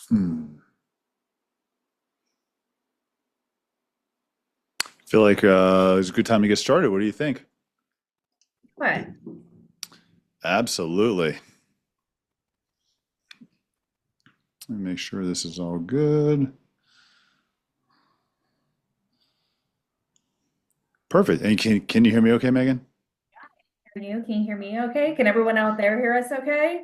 Hmm. Feel like it's a good time to get started. What do you think? What? Absolutely. Let me make sure this is all good. Perfect. And can you hear me okay, Megan? Can you hear me okay? Can everyone out there hear us okay?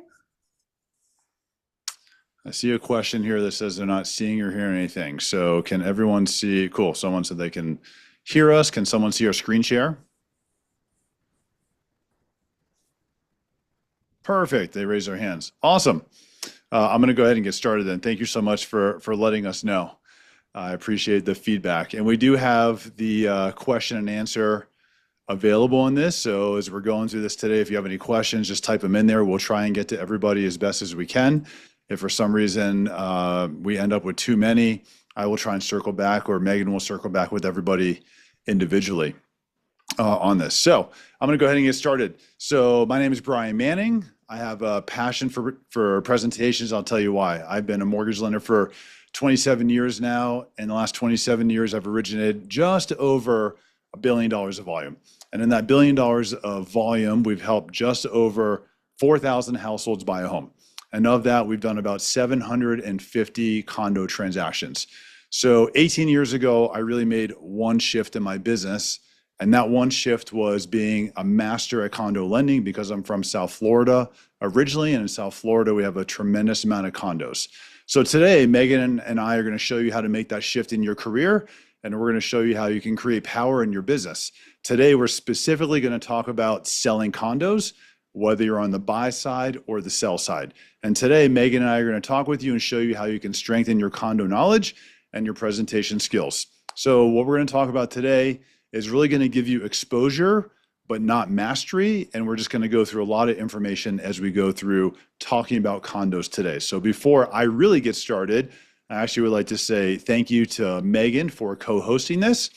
I see a question here that says they're not seeing or hearing anything. So can everyone see? Cool. Someone said they can hear us. Can someone see our screen share? Perfect. They raise their hands. Awesome. I'm going to go ahead and get started then. Thank you so much for letting us know. I appreciate the feedback. And we do have the question and answer available on this. So as we're going through this today, if you have any questions, just type them in there. We'll try and get to everybody as best as we can. If for some reason we end up with too many, I will try and circle back, or Megan will circle back with everybody individually on this. So I'm going to go ahead and get started. So my name is Brian Manning. I have a passion for presentations. I'll tell you why. I've been a mortgage lender for 27 years now. In the last 27 years, I've originated just over $1 billion of volume. And in that $1 billion of volume, we've helped just over 4,000 households buy a home. And of that, we've done about 750 condo transactions. So 18 years ago, I really made one shift in my business. And that one shift was being a master at condo lending because I'm from South Florida originally. And in South Florida, we have a tremendous amount of condos. So today, Megan and I are going to show you how to make that shift in your career. And we're going to show you how you can create power in your business. Today, we're specifically going to talk about selling condos, whether you're on the buy side or the sell side. And today, Megan and I are going to talk with you and show you how you can strengthen your condo knowledge and your presentation skills. So what we're going to talk about today is really going to give you exposure, but not mastery. And we're just going to go through a lot of information as we go through talking about condos today. So before I really get started, I actually would like to say thank you to Megan for co-hosting this.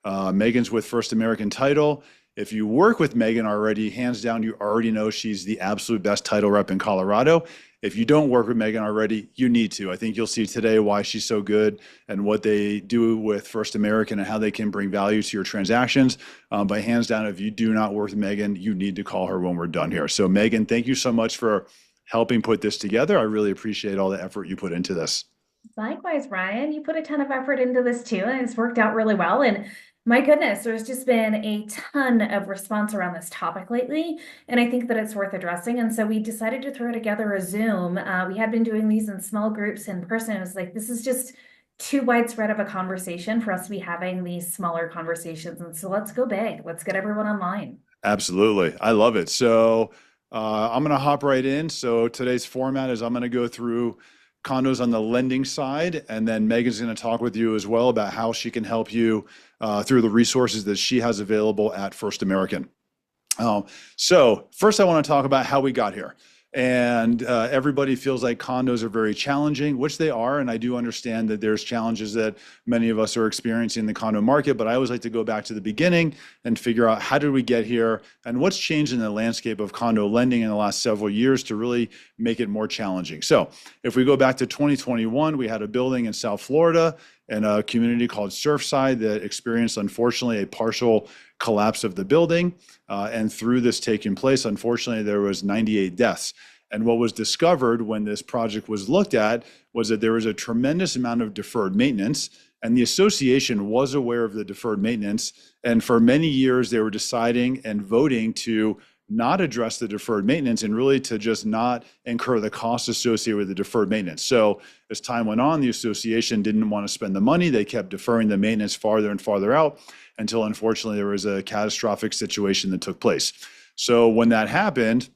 Megan's with First American Title. If you work with Megan already, hands down, you already know she's the absolute best title rep in Colorado. If you don't work with Megan already, you need to. I think you'll see today why she's so good and what they do with First American and how they can bring value to your transactions. But hands down, if you do not work with Megan, you need to call her when we're done here. So Megan, thank you so much for helping put this together. I really appreciate all the effort you put into this. Likewise, Ryan, you put a ton of effort into this too, and it's worked out really well. And my goodness, there's just been a ton of response around this topic lately, and I think that it's worth addressing. And so we decided to throw together a Zoom. We had been doing these in small groups in person. It was like, this is just too widespread of a conversation for us to be having these smaller conversations. And so let's go big. Let's get everyone online. Absolutely. I love it. So I'm going to hop right in. So today's format is I'm going to go through condos on the lending side, and then Megan's going to talk with you as well about how she can help you through the resources that she has available at First American. So first I want to talk about how we got here. And everybody feels like condos are very challenging, which they are. And I do understand that there's challenges that many of us are experiencing in the condo market. But I always like to go back to the beginning and figure out how did we get here and what's changed in the landscape of condo lending in the last several years to really make it more challenging. So if we go back to 2021, we had a building in South Florida in a community called Surfside that experienced, unfortunately, a partial collapse of the building. And through this taking place, unfortunately, there was 98 deaths. And what was discovered when this project was looked at was that there was a tremendous amount of deferred maintenance, and the association was aware of the deferred maintenance. And for many years, they were deciding and voting to not address the deferred maintenance and really to just not incur the costs associated with the deferred maintenance. So as time went on, the association didn't want to spend the money. They kept deferring the maintenance farther and farther out until unfortunately there was a catastrophic situation that took place. So when that happened,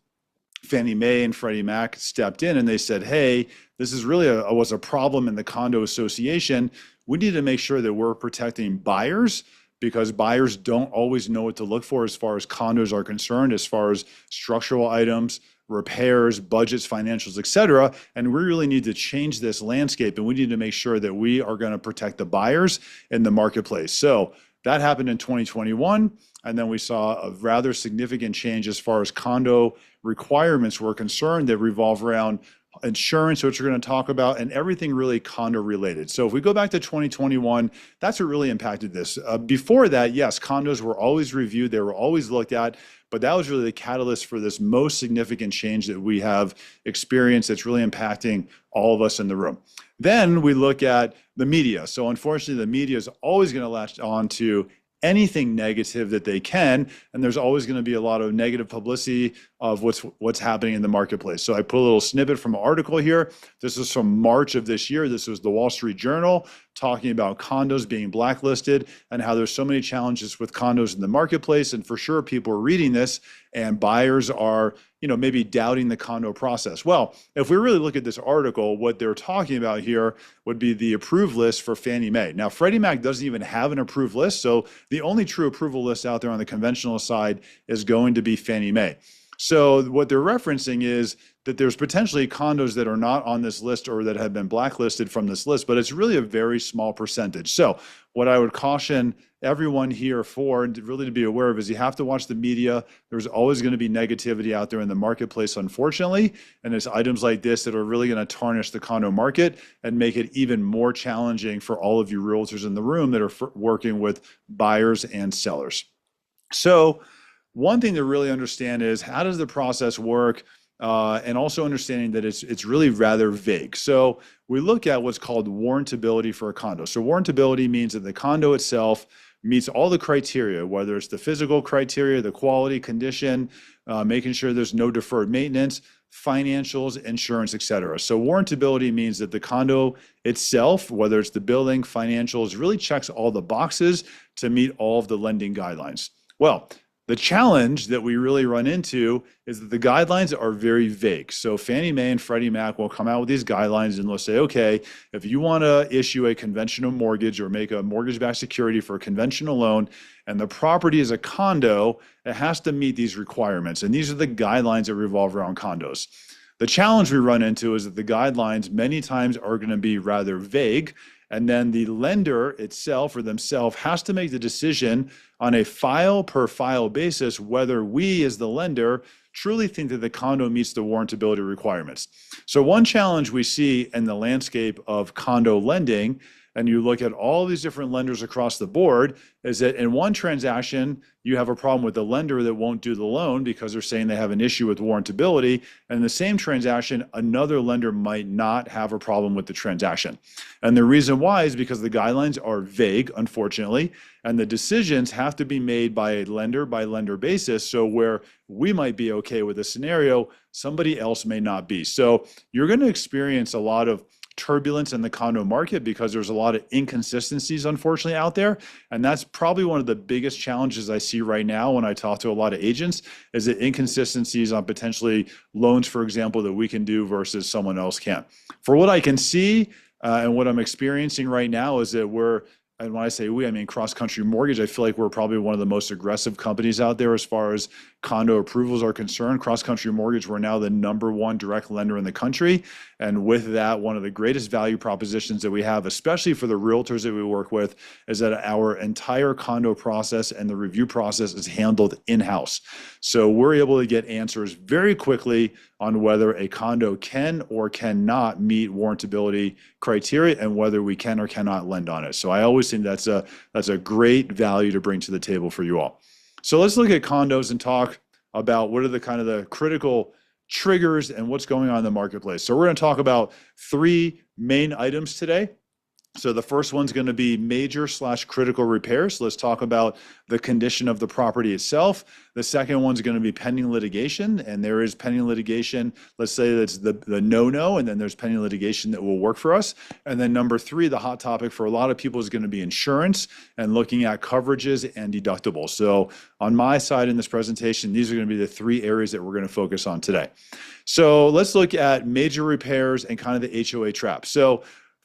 Fannie Mae and Freddie Mac stepped in and they said, hey, this is really was a problem in the condo association. We need to make sure that we're protecting buyers because buyers don't always know what to look for as far as condos are concerned, as far as structural items, repairs, budgets, financials, et cetera. And we really need to change this landscape, and we need to make sure that we are going to protect the buyers in the marketplace. So that happened in 2021. And then we saw a rather significant change as far as condo requirements were concerned that revolve around insurance, which we're going to talk about, and everything really condo related. So if we go back to 2021, that's what really impacted this. Before that, yes, condos were always reviewed, they were always looked at, but that was really the catalyst for this most significant change that we have experienced that's really impacting all of us in the room. Then we look at the media. So unfortunately, the media is always going to latch on to anything negative that they can, and there's always going to be a lot of negative publicity of what's happening in the marketplace. So I put a little snippet from an article here. This is from March of this year. This was the Wall Street Journal talking about condos being blacklisted and how there's so many challenges with condos in the marketplace. And for sure, people are reading this and buyers are, maybe doubting the condo process. Well, if we really look at this article, what they're talking about here would be the approved list for Fannie Mae. Now, Freddie Mac doesn't even have an approved list. So the only true approval list out there on the conventional side is going to be Fannie Mae. So what they're referencing is that there's potentially condos that are not on this list or that have been blacklisted from this list, but it's really a very small percentage. So what I would caution everyone here for, and really to be aware of, is you have to watch the media. There's always going to be negativity out there in the marketplace, unfortunately, and it's items like this that are really going to tarnish the condo market and make it even more challenging for all of you realtors in the room that are working with buyers and sellers. So one thing to really understand is, how does the process work? And also understanding that it's really rather vague. So we look at what's called warrantability for a condo. So warrantability means that the condo itself meets all the criteria, whether it's the physical criteria, the quality, condition, making sure there's no deferred maintenance, financials, insurance, et cetera. So warrantability means that the condo itself, whether it's the building, financials, really checks all the boxes to meet all of the lending guidelines. Well, the challenge that we really run into is that the guidelines are very vague. So Fannie Mae and Freddie Mac will come out with these guidelines and they'll say, okay, if you want to issue a conventional mortgage or make a mortgage-backed security for a conventional loan, and the property is a condo, it has to meet these requirements. And these are the guidelines that revolve around condos. The challenge we run into is that the guidelines many times are going to be rather vague, and then the lender itself or themselves has to make the decision on a file per file basis whether we as the lender truly think that the condo meets the warrantability requirements. So one challenge we see in the landscape of condo lending, and you look at all these different lenders across the board, is that in one transaction, you have a problem with the lender that won't do the loan because they're saying they have an issue with warrantability. And in the same transaction, another lender might not have a problem with the transaction. And the reason why is because the guidelines are vague, unfortunately, and the decisions have to be made by a lender by lender basis. So where we might be okay with a scenario, somebody else may not be. So you're going to experience a lot of turbulence in the condo market because there's a lot of inconsistencies, unfortunately, out there. And that's probably one of the biggest challenges I see right now when I talk to a lot of agents, is the inconsistencies on potentially loans, for example, that we can do versus someone else can. For what I can see and what I'm experiencing right now is that and when I say we, I mean Cross Country Mortgage. I feel like we're probably one of the most aggressive companies out there as far as condo approvals are concerned. Cross Country Mortgage, we're now the #1 direct lender in the country. And with that, one of the greatest value propositions that we have, especially for the realtors that we work with, is that our entire condo process and the review process is handled in-house. So we're able to get answers very quickly on whether a condo can or cannot meet warrantability criteria and whether we can or cannot lend on it. So I always think that's a great value to bring to the table for you all. So let's look at condos and talk about what are the kind of the critical triggers and what's going on in the marketplace. So we're going to talk about 3 main items today. So the first one's going to be major/critical repairs. Let's talk about the condition of the property itself. The second one's going to be pending litigation, and there is pending litigation. Let's say that's the no-no, and then there's pending litigation that will work for us. And then number 3, the hot topic for a lot of people is going to be insurance and looking at coverages and deductibles. So on my side in this presentation, these are going to be the 3 areas that we're going to focus on today. So let's look at major repairs and kind of the HOA trap. So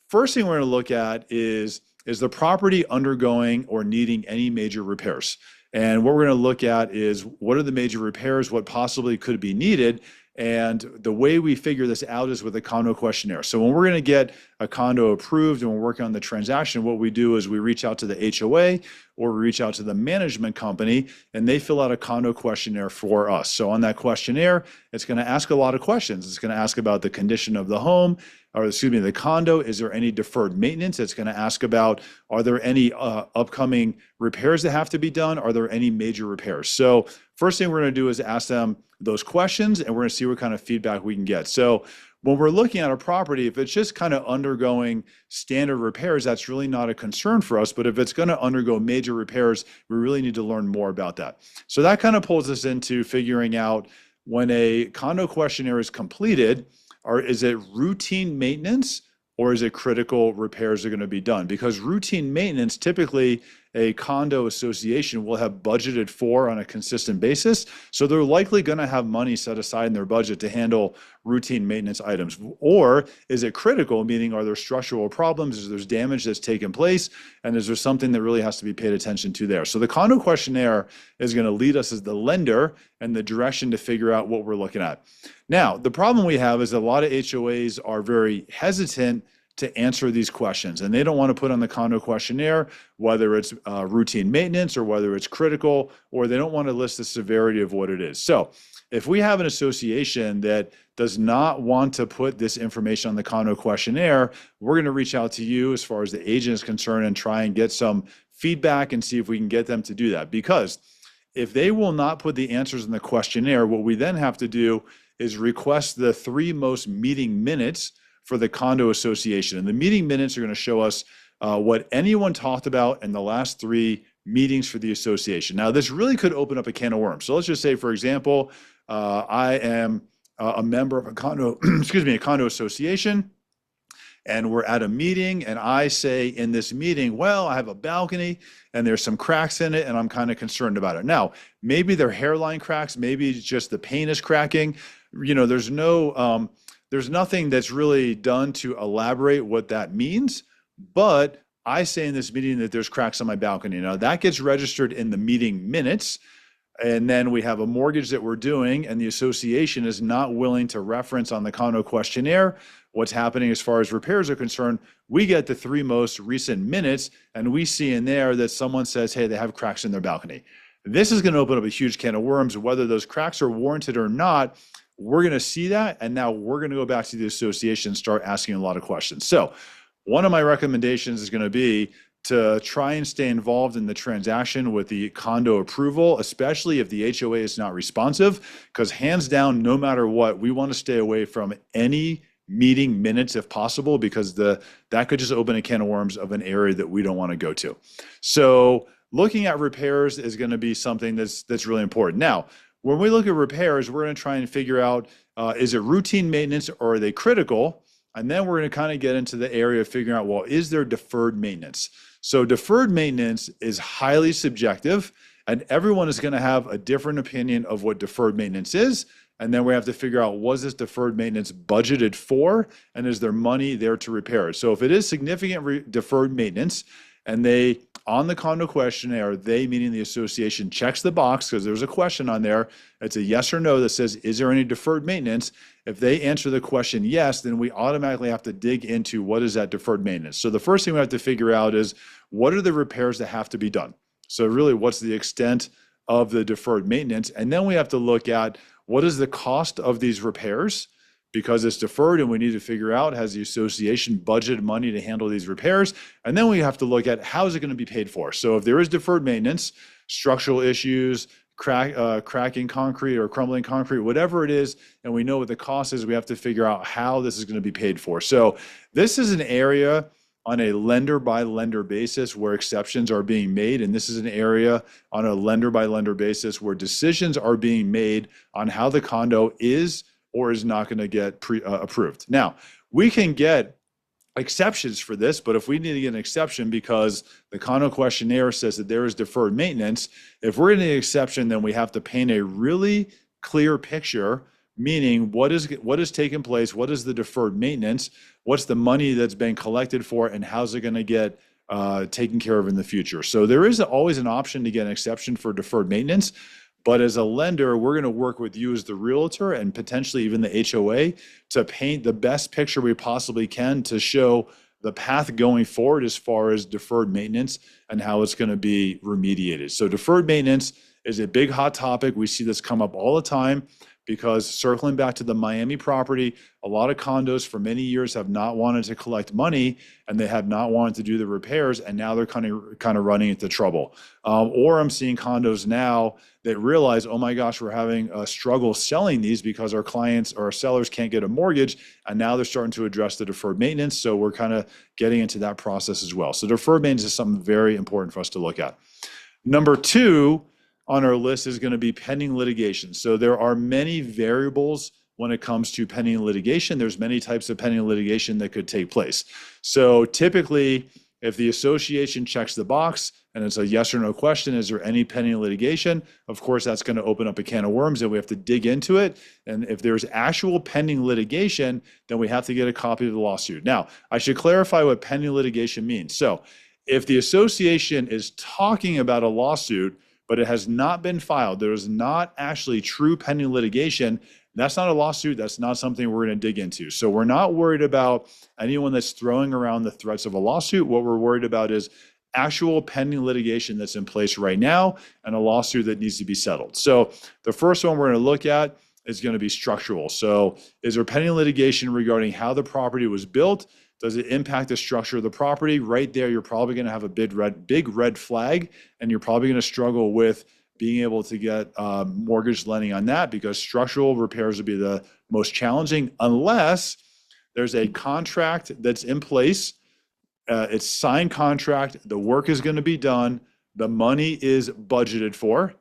first thing we're going to look at is the property undergoing or needing any major repairs? And what we're going to look at is what are the major repairs, what possibly could be needed, And the way we figure this out is with a condo questionnaire. So when we're going to get a condo approved and we're working on the transaction, what we do is we reach out to the HOA or we reach out to the management company and they fill out a condo questionnaire for us. So on that questionnaire, it's going to ask a lot of questions. It's going to ask about the condition of the home, or excuse me, the condo. Is there any deferred maintenance? It's going to ask about, are there any upcoming repairs that have to be done? Are there any major repairs? So first thing we're going to do is ask them those questions, and we're going to see what kind of feedback we can get. So when we're looking at a property, if it's just kind of undergoing standard repairs, that's really not a concern for us. But if it's going to undergo major repairs, we really need to learn more about that. So that kind of pulls us into figuring out, when a condo questionnaire is completed, or is it routine maintenance or is it critical repairs are going to be done? Because routine maintenance, typically a condo association will have budgeted for on a consistent basis. So they're likely going to have money set aside in their budget to handle routine maintenance items. Or is it critical, meaning are there structural problems? Is there damage that's taken place? And is there something that really has to be paid attention to there? So the condo questionnaire is going to lead us as the lender and the direction to figure out what we're looking at. Now, the problem we have is a lot of HOAs are very hesitant to answer these questions, and they don't want to put on the condo questionnaire whether it's routine maintenance or whether it's critical, or they don't want to list the severity of what it is. So if we have an association that does not want to put this information on the condo questionnaire, we're going to reach out to you as far as the agent is concerned and try and get some feedback and see if we can get them to do that. Because if they will not put the answers in the questionnaire, what we then have to do is request the 3 most meeting minutes for the condo association. And the meeting minutes are going to show us what anyone talked about in the last 3 meetings for the association. Now, this really could open up a can of worms. So let's just say, for example, I am a member of a condo, excuse me, a condo association, and we're at a meeting, and I say in this meeting, well, I have a balcony and there's some cracks in it and I'm kind of concerned about it. Now, maybe they're hairline cracks, maybe it's just the paint is cracking. You know, there's nothing that's really done to elaborate what that means, but I say in this meeting that there's cracks on my balcony. Now that gets registered in the meeting minutes, and then we have a mortgage that we're doing, and the association is not willing to reference on the condo questionnaire what's happening as far as repairs are concerned. We get the 3 most recent minutes, and we see in there that someone says, hey, they have cracks in their balcony. This is going to open up a huge can of worms. Whether those cracks are warranted or not, we're going to see that, and now we're going to go back to the association and start asking a lot of questions. So one of my recommendations is going to be to try and stay involved in the transaction with the condo approval, especially if the HOA is not responsive, because hands down, no matter what, we want to stay away from any meeting minutes if possible, because that could just open a can of worms of an area that we don't want to go to. So looking at repairs is going to be something that's really important. Now, when we look at repairs, we're going to try and figure out, is it routine maintenance or are they critical? And then we're going to kind of get into the area of figuring out, well, is there deferred maintenance? So deferred maintenance is highly subjective, and everyone is going to have a different opinion of what deferred maintenance is. And then we have to figure out, was this deferred maintenance budgeted for, and is there money there to repair it? So if it is significant deferred maintenance, and they, on the condo questionnaire, they, meaning the association, checks the box, because there's a question on there. It's a yes or no that says, is there any deferred maintenance? If they answer the question yes, then we automatically have to dig into what is that deferred maintenance. So the first thing we have to figure out is, what are the repairs that have to be done? So really, what's the extent of the deferred maintenance? And then we have to look at, what is the cost of these repairs? Because it's deferred, and we need to figure out, has the association budgeted money to handle these repairs? And then we have to look at, how is it going to be paid for? So if there is deferred maintenance, structural issues, cracking concrete or crumbling concrete, whatever it is, and we know what the cost is, we have to figure out how this is going to be paid for. So this is an area on a lender by lender basis where exceptions are being made. And this is an area on a lender by lender basis where decisions are being made on how the condo is or is not going to get approved. Now, we can get exceptions for this, but if we need to get an exception because the condo questionnaire says that there is deferred maintenance, if we're in an exception, then we have to paint a really clear picture, meaning what is taking place, what is the deferred maintenance, what's the money that's been collected for, and how's it going to get taken care of in the future. So there is always an option to get an exception for deferred maintenance, But as a lender, we're going to work with you as the realtor and potentially even the HOA to paint the best picture we possibly can to show the path going forward as far as deferred maintenance and how it's going to be remediated. So deferred maintenance is a big hot topic. We see this come up all the time because circling back to the Miami property, a lot of condos for many years have not wanted to collect money and they have not wanted to do the repairs, and now they're kind of running into trouble. Or I'm seeing condos now that realize, oh my gosh, we're having a struggle selling these because our clients or our sellers can't get a mortgage, and now they're starting to address the deferred maintenance. So we're kind of getting into that process as well. So deferred maintenance is something very important for us to look at. Number two on our list is going to be pending litigation. So there are many variables when it comes to pending litigation. There's many types of pending litigation that could take place. So typically, if the association checks the box and it's a yes or no question, is there any pending litigation? Of course, that's going to open up a can of worms and we have to dig into it. And if there's actual pending litigation, then we have to get a copy of the lawsuit. Now, I should clarify what pending litigation means. So if the association is talking about a lawsuit, but it has not been filed, there is not actually true pending litigation, that's not a lawsuit. That's not something we're going to dig into. So we're not worried about anyone that's throwing around the threats of a lawsuit. What we're worried about is actual pending litigation that's in place right now and a lawsuit that needs to be settled. So the first one we're going to look at is going to be structural. So is there pending litigation regarding how the property was built? Does it impact the structure of the property? Right there, you're probably going to have a big red flag, and you're probably going to struggle with being able to get mortgage lending on that because structural repairs would be the most challenging unless there's a contract that's in place. It's signed contract. The work is going to be done. The money is budgeted for,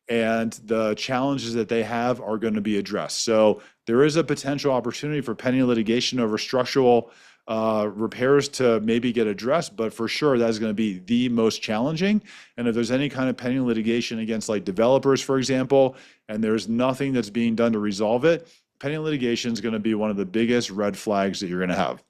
and the challenges that they have are going to be addressed. So there is a potential opportunity for pending litigation over structural repairs to maybe get addressed, but for sure that is going to be the most challenging. And if there's any kind of pending litigation against like developers, for example, and there's nothing that's being done to resolve it, pending litigation is going to be one of the biggest red flags that you're going to have.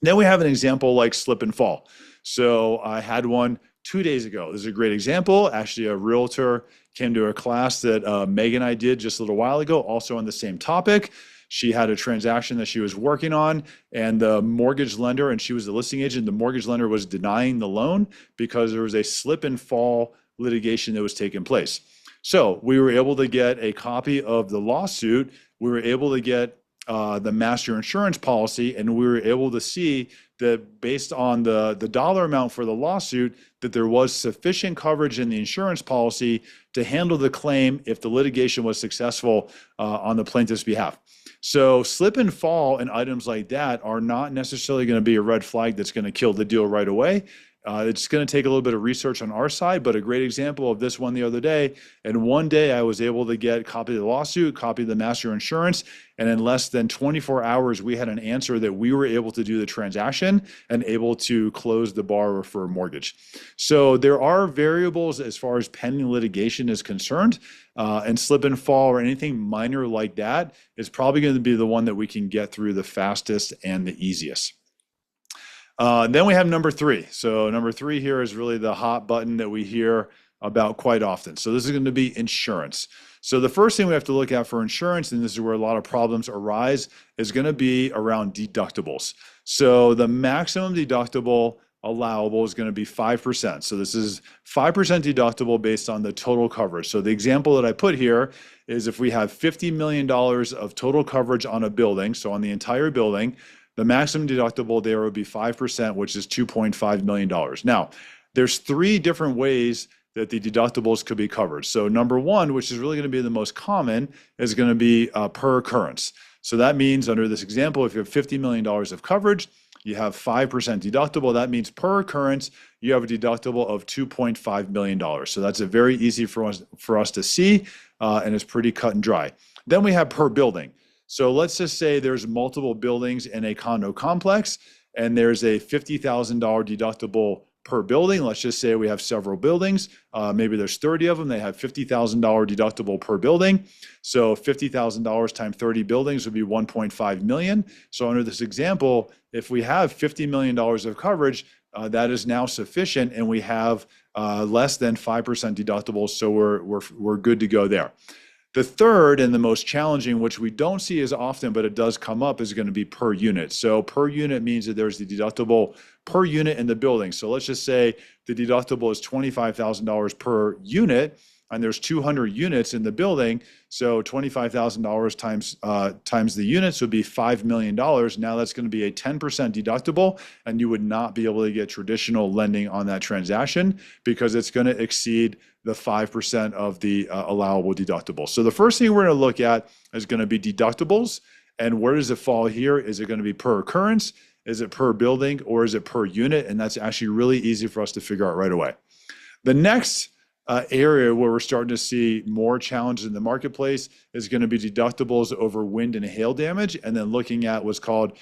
Then we have an example like slip and fall. So I had one 2 days ago. This is a great example. Actually, a realtor came to a class that Meg and I did just a little while ago, also on the same topic. She had a transaction that she was working on, and the mortgage lender, and she was the listing agent, the mortgage lender was denying the loan because there was a slip and fall litigation that was taking place. So we were able to get a copy of the lawsuit. We were able to get the master insurance policy, and we were able to see that based on the dollar amount for the lawsuit, that there was sufficient coverage in the insurance policy to handle the claim if the litigation was successful on the plaintiff's behalf. So slip and fall and items like that are not necessarily going to be a red flag that's going to kill the deal right away. It's going to take a little bit of research on our side, but a great example of this one the other day. And one day I was able to get a copy of the lawsuit, copy of the master insurance, and in less than 24 hours, we had an answer that we were able to do the transaction and able to close the borrower for a mortgage. So there are variables as far as pending litigation is concerned, and slip and fall or anything minor like that is probably going to be the one that we can get through the fastest and the easiest. Then we have number three. So number three here is really the hot button that we hear about quite often. So this is going to be insurance. So the first thing we have to look at for insurance, and this is where a lot of problems arise, is going to be around deductibles. So the maximum deductible allowable is going to be 5%. So this is 5% deductible based on the total coverage. So the example that I put here is if we have $50 million of total coverage on a building, so on the entire building, the maximum deductible there would be 5%, which is $2.5 million. Now, there's three different ways that the deductibles could be covered. So number one, which is really going to be the most common, is going to be per occurrence. So that means under this example, if you have $50 million of coverage, you have 5% deductible. That means per occurrence, you have a deductible of $2.5 million. So that's a very easy for us to see, and it's pretty cut and dry. Then we have per building. So let's just say there's multiple buildings in a condo complex, and there's a $50,000 deductible per building. Let's just say we have several buildings. Maybe there's 30 of them. They have $50,000 deductible per building. So $50,000 times 30 buildings would be 1.5 million. So under this example, if we have $50 million of coverage, that is now sufficient, and we have less than 5% deductibles. So we're good to go there. The third and the most challenging, which we don't see as often, but it does come up, is going to be per unit. So per unit means that there's the deductible per unit in the building. So let's just say the deductible is $25,000 per unit, and there's 200 units in the building. So $25,000 times the units would be $5 million. Now that's going to be a 10% deductible, and you would not be able to get traditional lending on that transaction because it's going to exceed the 5% of the allowable deductible. So the first thing we're going to look at is going to be deductibles. And where does it fall here? Is it going to be per occurrence? Is it per building? Or is it per unit? And that's actually really easy for us to figure out right away. The next area where we're starting to see more challenges in the marketplace is going to be deductibles over wind and hail damage, and then looking at what's called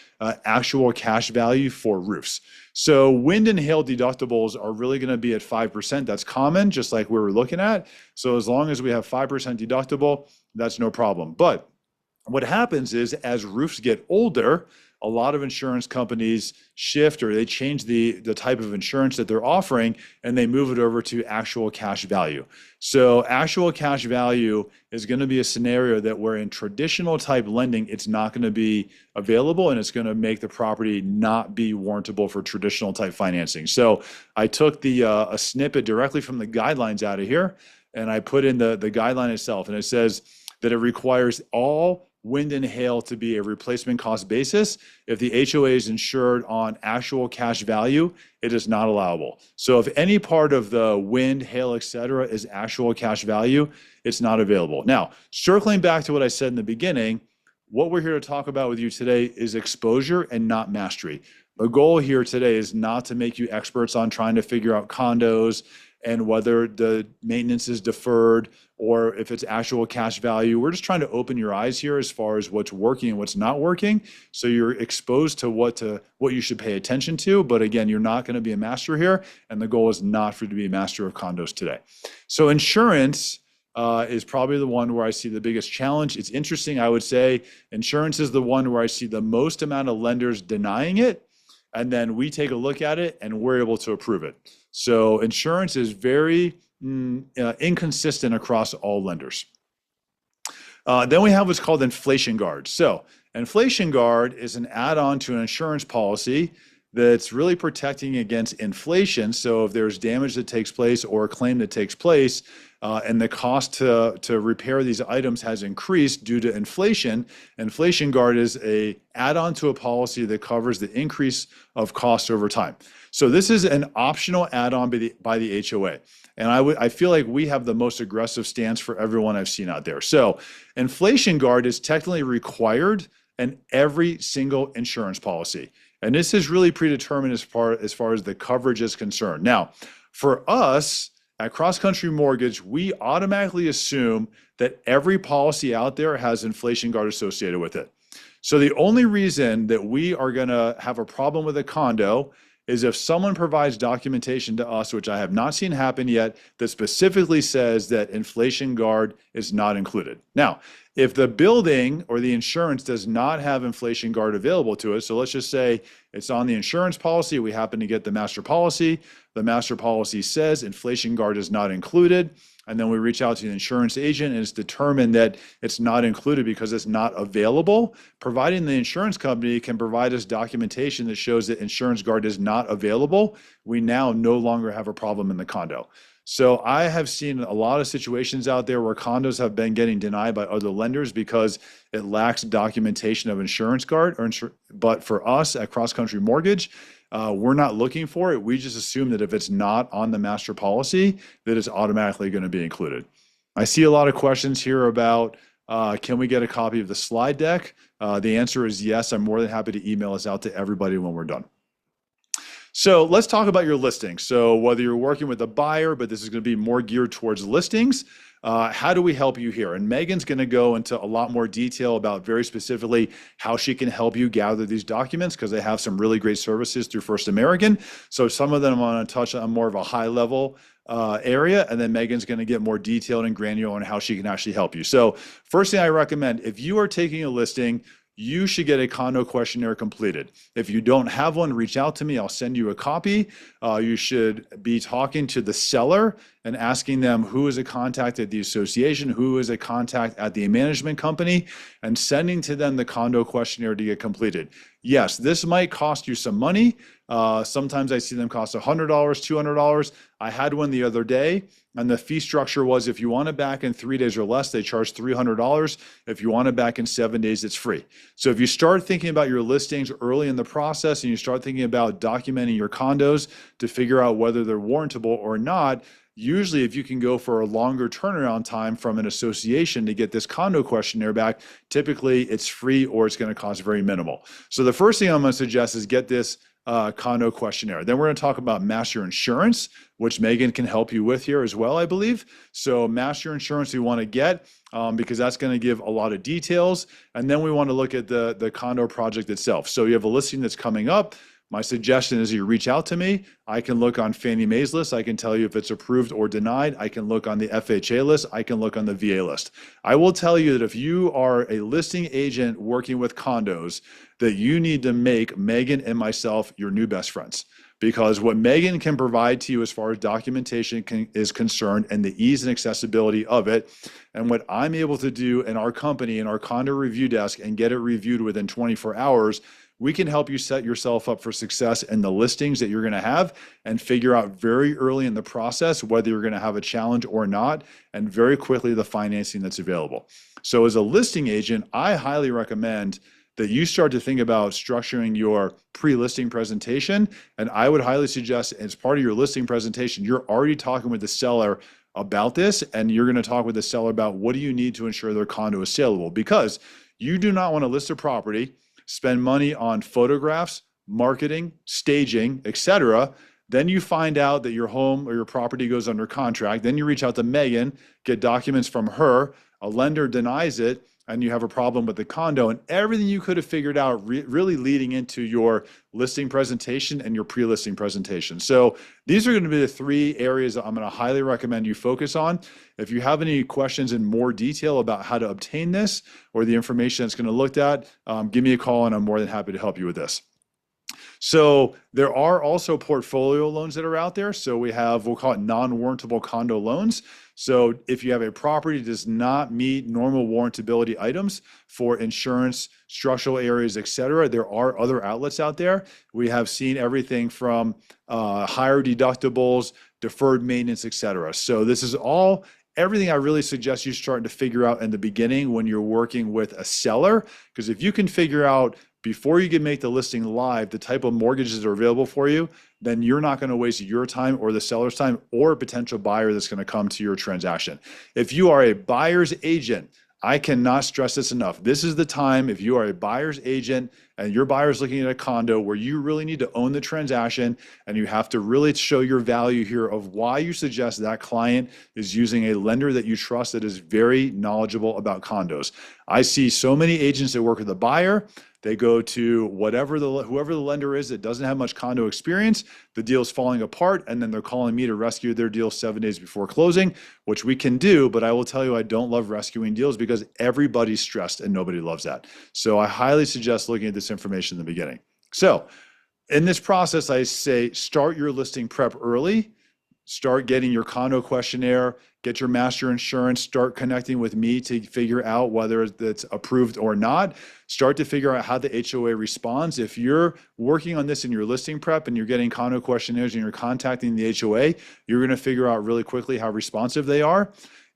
actual cash value for roofs. So wind and hail deductibles are really going to be at 5%. That's common, just like we were looking at. So as long as we have 5% deductible, that's no problem. But what happens is as roofs get older, a lot of insurance companies shift or they change the type of insurance that they're offering, and they move it over to actual cash value. So actual cash value is going to be a scenario that where in traditional type lending, it's not going to be available, and it's going to make the property not be warrantable for traditional type financing. So I took a snippet directly from the guidelines out of here, and I put in the guideline itself, and it says that it requires all wind and hail to be a replacement cost basis. If the HOA is insured on actual cash value, it is not allowable. So if any part of the wind, hail, et cetera, is actual cash value, it's not available. Now, circling back to what I said in the beginning, what we're here to talk about with you today is exposure and not mastery. The goal here today is not to make you experts on trying to figure out condos and whether the maintenance is deferred or if it's actual cash value. We're just trying to open your eyes here as far as what's working and what's not working, so you're exposed to what you should pay attention to. But again, you're not going to be a master here, and the goal is not for you to be a master of condos today. So insurance is probably the one where I see the biggest challenge. It's interesting, I would say insurance is the one where I see the most amount of lenders denying it, and then we take a look at it and we're able to approve it. So insurance is very inconsistent across all lenders. Then we have what's called inflation guard. So inflation guard is an add-on to an insurance policy that's really protecting against inflation. So if there's damage that takes place or a claim that takes place, and the cost to repair these items has increased due to inflation, inflation guard is a add-on to a policy that covers the increase of cost over time. So this is an optional add-on by the HOA. And I feel like we have the most aggressive stance for everyone I've seen out there. So inflation guard is technically required in every single insurance policy. And this is really predetermined as far as the coverage is concerned. Now, for us at Cross Country Mortgage, we automatically assume that every policy out there has inflation guard associated with it. So the only reason that we are going to have a problem with a condo is if someone provides documentation to us, which I have not seen happen yet, that specifically says that inflation guard is not included. Now, if the building or the insurance does not have inflation guard available to us, so let's just say it's on the insurance policy, we happen to get the master policy says inflation guard is not included, and then we reach out to the insurance agent and it's determined that it's not included because it's not available, providing the insurance company can provide us documentation that shows that insurance guard is not available, we now no longer have a problem in the condo. So I have seen a lot of situations out there where condos have been getting denied by other lenders because it lacks documentation of insurance guard. But for us at Cross Country Mortgage, we're not looking for it. We just assume that if it's not on the master policy, that it's automatically going to be included. I see a lot of questions here about can we get a copy of the slide deck? The answer is yes. I'm more than happy to email us out to everybody when we're done. So let's talk about your listing. So whether you're working with a buyer, but this is going to be more geared towards listings, How do we help you here? And Megan's going to go into a lot more detail about very specifically how she can help you gather these documents because they have some really great services through First American. So some of them I'm going to touch on more of a high level area, and then Megan's going to get more detailed and granular on how she can actually help you. So first thing I recommend, if you are taking a listing, you should get a condo questionnaire completed. If you don't have one, reach out to me. I'll send you a copy. You should be talking to the seller and asking them who is a contact at the association, who is a contact at the management company, and sending to them the condo questionnaire to get completed. Yes, this might cost you some money. Sometimes I see them cost $100, $200. I had one the other day, and the fee structure was if you want it back in 3 days or less, they charge $300. If you want it back in 7 days, it's free. So if you start thinking about your listings early in the process and you start thinking about documenting your condos to figure out whether they're warrantable or not, usually if you can go for a longer turnaround time from an association to get this condo questionnaire back, typically it's free or it's going to cost very minimal. So the first thing I'm going to suggest is get this condo questionnaire. Then we're going to talk about master insurance, which Megan can help you with here as well, I believe. So master insurance we want to get because that's going to give a lot of details. And then we want to look at the condo project itself. So you have a listing that's coming up. My suggestion is you reach out to me. I can look on Fannie Mae's list. I can tell you if it's approved or denied. I can look on the FHA list. I can look on the VA list. I will tell you that if you are a listing agent working with condos, that you need to make Megan and myself your new best friends. Because what Megan can provide to you as far as documentation is concerned and the ease and accessibility of it, and what I'm able to do in our company, in our condo review desk, and get it reviewed within 24 hours, we can help you set yourself up for success in the listings that you're going to have and figure out very early in the process whether you're going to have a challenge or not, and very quickly the financing that's available. So as a listing agent, I highly recommend that you start to think about structuring your pre-listing presentation. And I would highly suggest as part of your listing presentation, you're already talking with the seller about this, and you're going to talk with the seller about what do you need to ensure their condo is saleable, because you do not want to list a property, spend money on photographs, marketing, staging, etc. Then you find out that your home or your property goes under contract. Then you reach out to Megan, get documents from her, a lender denies it, and you have a problem with the condo, and everything you could have figured out really leading into your listing presentation and your pre-listing presentation. So these are going to be the 3 areas that I'm going to highly recommend you focus on. If you have any questions in more detail about how to obtain this or the information that's going to look at, give me a call and I'm more than happy to help you with this. So there are also portfolio loans that are out there. So we have, we'll call it non-warrantable condo loans. So if you have a property that does not meet normal warrantability items for insurance, structural areas, et cetera, there are other outlets out there. We have seen everything from higher deductibles, deferred maintenance, et cetera. So this is all everything I really suggest you starting to figure out in the beginning when you're working with a seller, because if you can figure out before you can make the listing live the type of mortgages that are available for you, then you're not going to waste your time or the seller's time or a potential buyer that's going to come to your transaction. If you are a buyer's agent, I cannot stress this enough. This is the time, if you are a buyer's agent and your buyer's looking at a condo, where you really need to own the transaction, and you have to really show your value here of why you suggest that client is using a lender that you trust that is very knowledgeable about condos. I see so many agents that work with a buyer. They go to whoever the lender is that doesn't have much condo experience. The deal's falling apart, and then they're calling me to rescue their deal 7 days before closing, which we can do. But I will tell you, I don't love rescuing deals because everybody's stressed and nobody loves that. So I highly suggest looking at this information in the beginning. So in this process, I say start your listing prep early. Start getting your condo questionnaire, get your master insurance, start connecting with me to figure out whether it's approved or not. Start to figure out how the HOA responds. If you're working on this in your listing prep and you're getting condo questionnaires and you're contacting the HOA, you're going to figure out really quickly how responsive they are.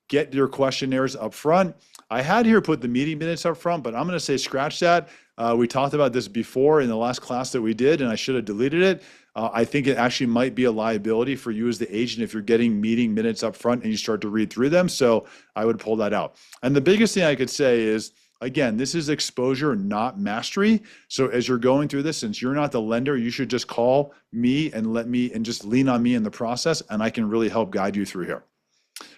Get your questionnaires up front. I had here put the meeting minutes up front, but I'm going to say scratch that. We talked about this before in the last class that we did, and I should have deleted it. I think it actually might be a liability for you as the agent if you're getting meeting minutes up front and you start to read through them. So I would pull that out. And the biggest thing I could say is, again, this is exposure, not mastery. So as you're going through this, since you're not the lender, you should just call me and just lean on me in the process, and I can really help guide you through here.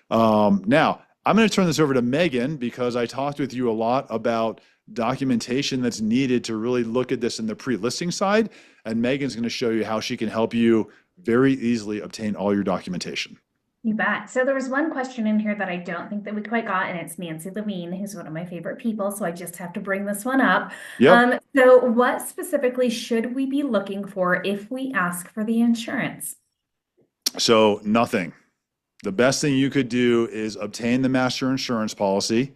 Now, I'm going to turn this over to Megan because I talked with you a lot about documentation that's needed to really look at this in the pre-listing side. And Megan's going to show you how she can help you very easily obtain all your documentation. You bet. So there was one question in here that I don't think that we quite got, and it's Nancy Levine, who's one of my favorite people. So I just have to bring this one up. Yep. So what specifically should we be looking for if we ask for the insurance? So nothing. The best thing you could do is obtain the master insurance policy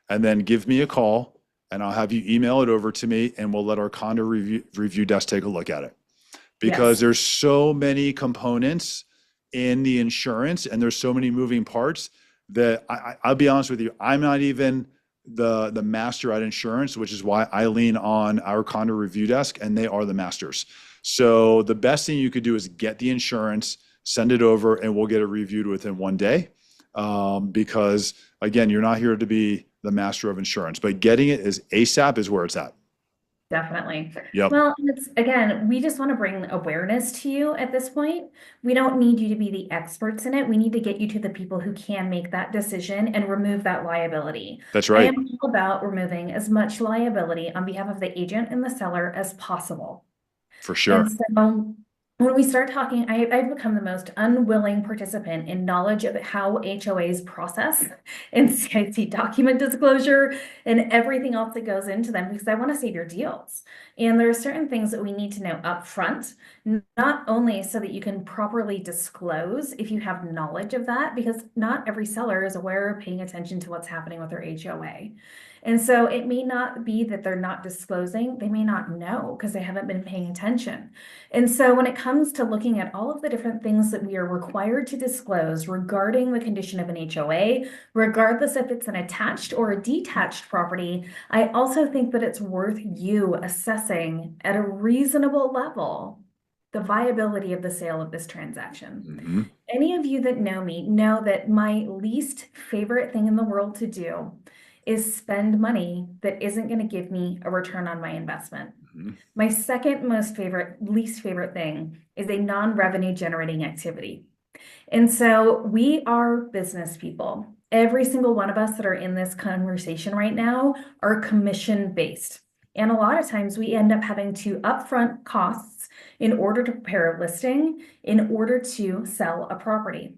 and then give me a call and I'll have you email it over to me and we'll let our condo review desk take a look at it. Because Yes, there's so many components in the insurance and there's so many moving parts that I'll be honest with you, I'm not even the master at insurance, which is why I lean on our condo review desk and they are the masters. So the best thing you could do is get the insurance, send it over, and we'll get it reviewed within one day. Because again, you're not here to be the master of insurance, but getting it is ASAP is where it's at. definitely. Yep. Well, it's again, we just want to bring awareness to you at this point. We don't need you to be the experts in it. We need to get you to the people who can make that decision and remove that liability. That's I right. am all about removing as much liability on behalf of the agent and the seller as possible. For And sure. so when we start talking, I've become the most unwilling participant in knowledge of how HOAs process and CIC document disclosure and everything else that goes into them because I want to save your deals. And there are certain things that we need to know up front, not only so that you can properly disclose if you have knowledge of that, because not every seller is aware or paying attention to what's happening with their HOA. And so it may not be that they're not disclosing, they may not know because they haven't been paying attention. And so when it comes to looking at all of the different things that we are required to disclose regarding the condition of an HOA, regardless if it's an attached or a detached property, I also think that it's worth you assessing at a reasonable level the viability of the sale of this transaction. Hmm. Any of you that know me know that my least favorite thing in the world to do is spend money that isn't going to give me a return on my investment. Hmm. My second least favorite thing is a non-revenue generating activity. And so we are business people. Every single one of us that are in this conversation right now are commission based. And a lot of times we end up having to upfront costs in order to prepare a listing, in order to sell a property.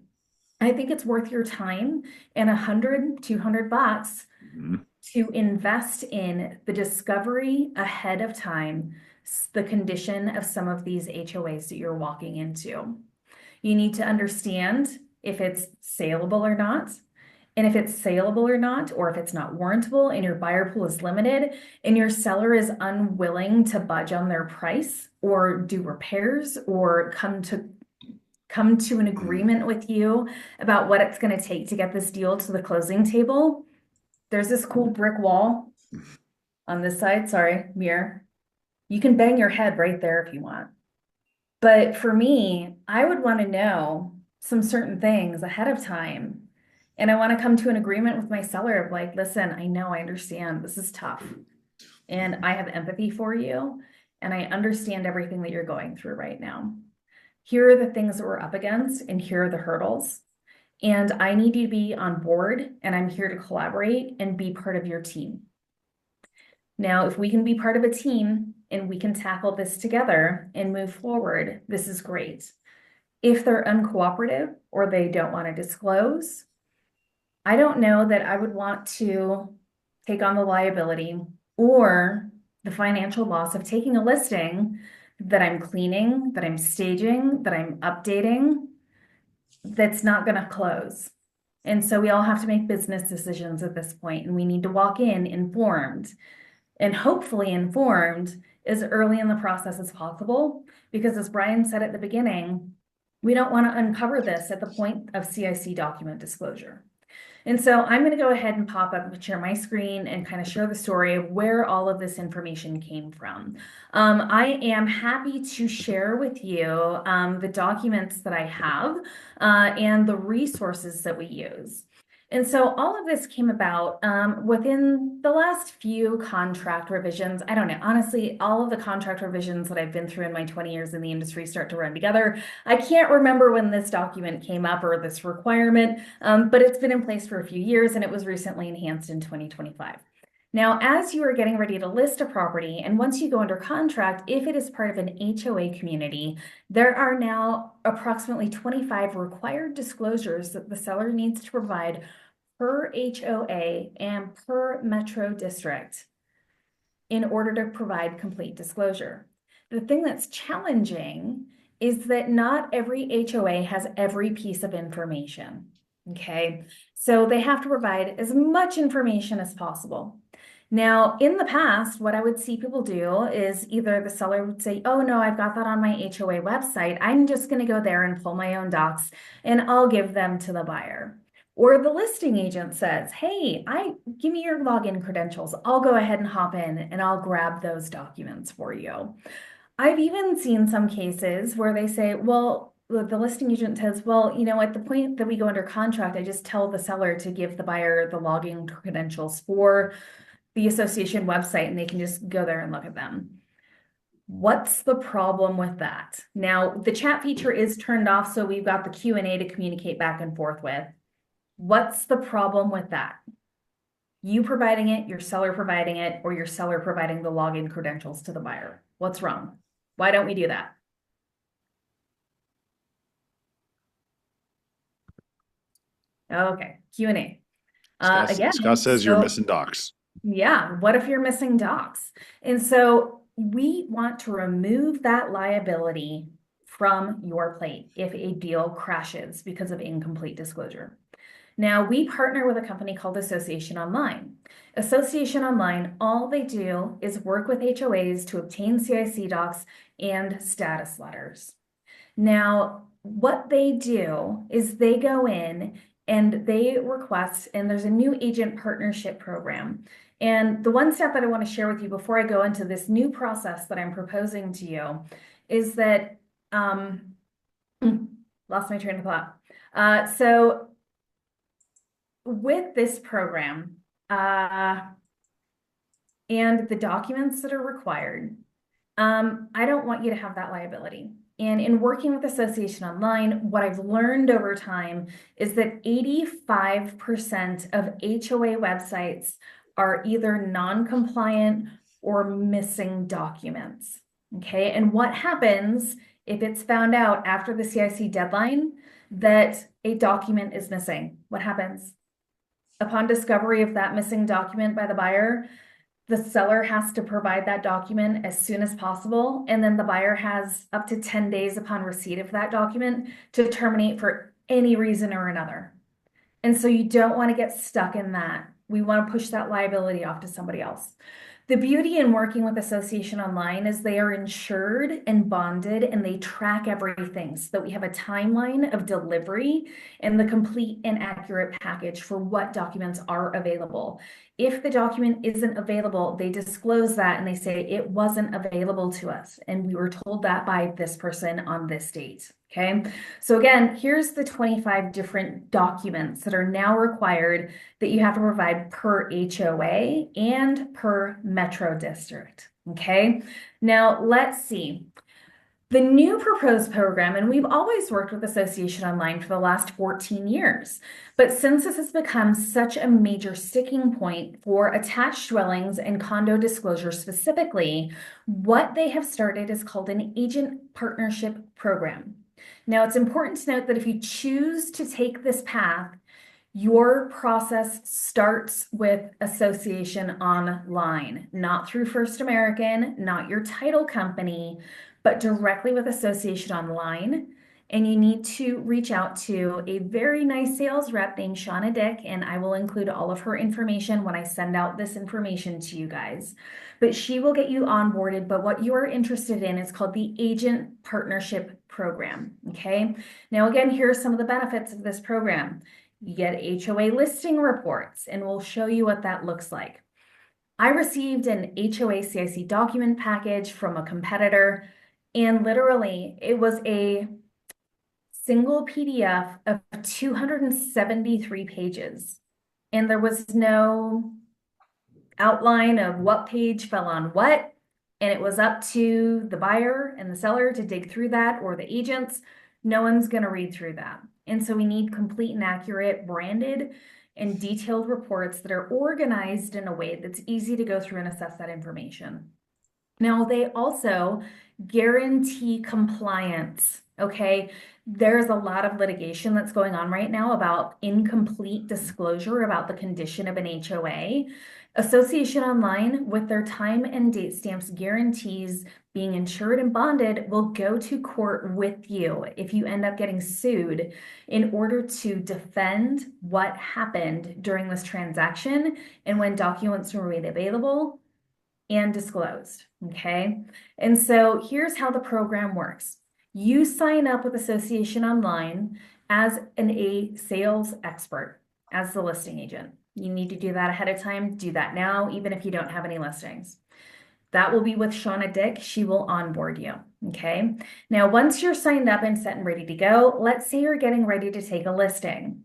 I think it's worth your time and 100, 200 bucks Hmm. to invest in the discovery ahead of time, the condition of some of these HOAs that you're walking into. You need to understand if it's saleable or not. And if it's saleable or not, or if it's not warrantable and your buyer pool is limited and your seller is unwilling to budge on their price or do repairs or come to an agreement with you about what it's going to take to get this deal to the closing table. There's this cool brick wall on this side. Sorry, mirror. You can bang your head right there if you want. But for me, I would want to know some certain things ahead of time. And I want to come to an agreement with my seller of like, listen, I know, I understand this is tough. And I have empathy for you. And I understand everything that you're going through right now. Here are the things that we're up against, and here are the hurdles. And I need you to be on board, and I'm here to collaborate and be part of your team. Now, if we can be part of a team and we can tackle this together and move forward, this is great. If they're uncooperative or they don't want to disclose, I don't know that I would want to take on the liability or the financial loss of taking a listing that I'm cleaning, that I'm staging, that I'm updating, that's not going to close. And so we all have to make business decisions at this point, and we need to walk in informed and hopefully informed as early in the process as possible. Because as Brian said at the beginning, we don't want to uncover this at the point of CIC document disclosure. And so I'm going to go ahead and pop up and share my screen and kind of share the story of where all of this information came from. I am happy to share with you the documents that I have and the resources that we use. And so all of this came about within the last few contract revisions. I don't know, honestly, all of the contract revisions that I've been through in my 20 years in the industry start to run together. I can't remember when this document came up or this requirement, but it's been in place for a few years and it was recently enhanced in 2025. Now, as you are getting ready to list a property, and once you go under contract, if it is part of an HOA community, there are now approximately 25 required disclosures that the seller needs to provide per HOA and per metro district in order to provide complete disclosure. The thing that's challenging is that not every HOA has every piece of information. Okay, so they have to provide as much information as possible. Now, in the past, what I would see people do is either the seller would say, oh no, I've got that on my HOA website. I'm just going to go there and pull my own docs and I'll give them to the buyer. Or the listing agent says, hey, give me your login credentials. I'll go ahead and hop in and I'll grab those documents for you. I've even seen some cases where they say, well, the listing agent says, well, at the point that we go under contract, I just tell the seller to give the buyer the login credentials for the association website and they can just go there and look at them. What's the problem with that? Now, the chat feature is turned off, so we've got the Q&A to communicate back and forth with. What's the problem with that? You providing it, your seller providing it, or your seller providing the login credentials to the buyer? What's wrong? Why don't we do that? Okay, Q&A. Again, Scott says you're missing docs. Yeah, what if you're missing docs? And so we want to remove that liability from your plate if a deal crashes because of incomplete disclosure. Now, we partner with a company called Association Online. Association Online, all they do is work with HOAs to obtain CIC docs and status letters. Now, what they do is they go in and they request, and there's a new agent partnership program. And the one step that I want to share with you before I go into this new process that I'm proposing to you is that, lost my train of thought. So with this program and the documents that are required, I don't want you to have that liability. And in working with Association Online, what I've learned over time is that 85% of HOA websites are either non-compliant or missing documents. Okay, and what happens if it's found out after the CIC deadline that a document is missing? What happens? Upon discovery of that missing document by the buyer, the seller has to provide that document as soon as possible, and then the buyer has up to 10 days upon receipt of that document to terminate for any reason or another. And so you don't want to get stuck in that. We want to push that liability off to somebody else. The beauty in working with Association Online is they are insured and bonded and they track everything so that we have a timeline of delivery and the complete and accurate package for what documents are available. If the document isn't available, they disclose that and they say it wasn't available to us and we were told that by this person on this date. Okay, so again, here's the 25 different documents that are now required that you have to provide per HOA and per metro district. Okay, now let's see. The new proposed program, and we've always worked with Association Online for the last 14 years, but since this has become such a major sticking point for attached dwellings and condo disclosure specifically, what they have started is called an agent partnership program. Now, it's important to note that if you choose to take this path, your process starts with Association Online, not through First American, not your title company, but directly with Association Online. And you need to reach out to a very nice sales rep named Shauna Dick, and I will include all of her information when I send out this information to you guys. But she will get you onboarded, but what you are interested in is called the Agent Partnership Program, okay? Now, again, here are some of the benefits of this program. You get HOA listing reports, and we'll show you what that looks like. I received an HOA CIC document package from a competitor, and literally it was a single PDF of 273 pages. and there was no outline of what page fell on what. And it was up to the buyer and the seller to dig through that, or the agents. No one's going to read through that. And so we need complete and accurate, branded and detailed reports that are organized in a way that's easy to go through and assess that information. Now, they also guarantee compliance. Okay. There's a lot of litigation that's going on right now about incomplete disclosure about the condition of an HOA. Association Online, with their time and date stamps guarantees being insured and bonded, will go to court with you if you end up getting sued in order to defend what happened during this transaction and when documents were made available and disclosed. Okay. And so here's how the program works. You sign up with Association Online as a sales expert, as the listing agent. You need to do that ahead of time. Do that now, even if you don't have any listings. That will be with Shauna Dick. She will onboard you. Okay. Now, once you're signed up and set and ready to go, let's say you're getting ready to take a listing.